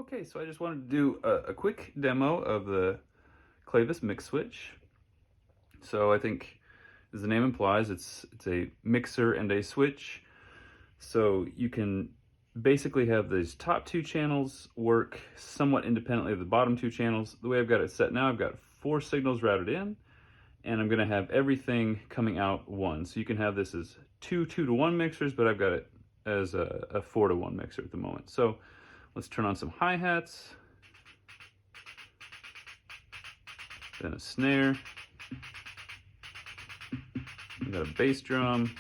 Okay, so I just wanted to do a quick demo of the Klavis Mixwitch. So I think, as the name implies, it's a mixer and a switch. So you can basically have these top two channels work somewhat independently of the bottom two channels. The way I've got it set now, I've got 4 signals routed in, and I'm going to have everything coming out 1. So you can have this as two 2-to-1 mixers, but I've got it as a 4-to-1 mixer at the moment. So let's turn on some hi-hats, then a snare, we've got a bass drum,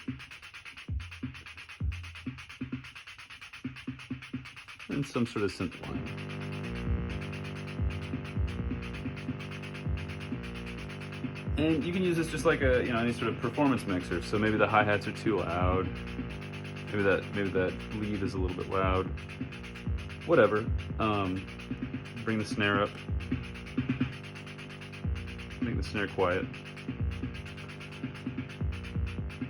and some sort of synth line. And you can use this just like a, any sort of performance mixer. So maybe the hi-hats are too loud, maybe that lead is a little bit loud, whatever. Bring the snare up, make the snare quiet.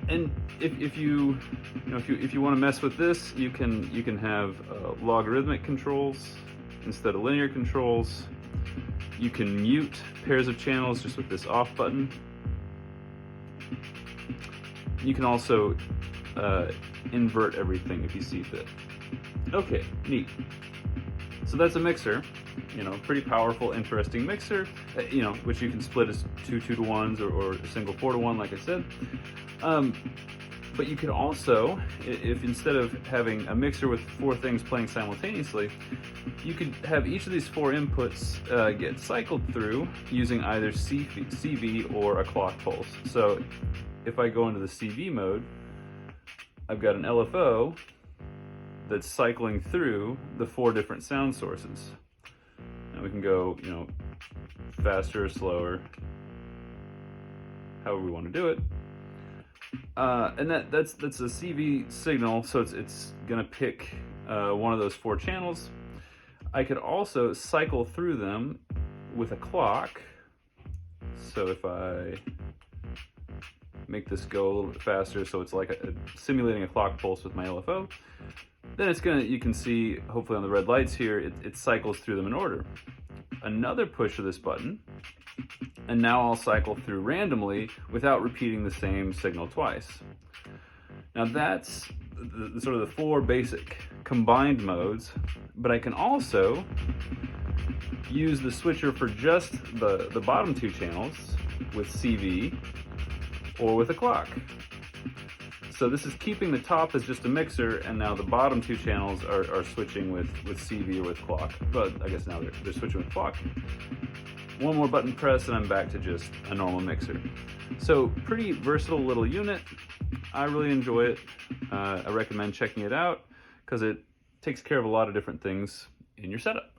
And if you want to mess with this, you can have logarithmic controls instead of linear controls. You can mute pairs of channels just with this off button. You can also invert everything if you see fit. Okay, neat. So that's a mixer, pretty powerful, interesting mixer, which you can split as 2 2-to-1s or a single 4-to-1, like I said. But you could also, if instead of having a mixer with 4 things playing simultaneously, you could have each of these 4 inputs get cycled through using either CV or a clock pulse. So if I go into the CV mode, I've got an LFO that's cycling through the 4 different sound sources. And we can go, faster or slower, however we want to do it. And that's a CV signal, so it's gonna pick one of those 4 channels. I could also cycle through them with a clock. So if I make this go a little bit faster, so it's like simulating a clock pulse with my LFO, then you can see, hopefully on the red lights here, it cycles through them in order. Another push of this button, and now I'll cycle through randomly without repeating the same signal twice. Now that's sort of the 4 basic combined modes, but I can also use the switcher for just the bottom 2 channels with CV or with a clock. So this is keeping the top as just a mixer, and now the bottom 2 channels are switching with CV or with clock. But I guess now they're switching with clock. One more button press and I'm back to just a normal mixer. So pretty versatile little unit. I really enjoy it. I recommend checking it out because it takes care of a lot of different things in your setup.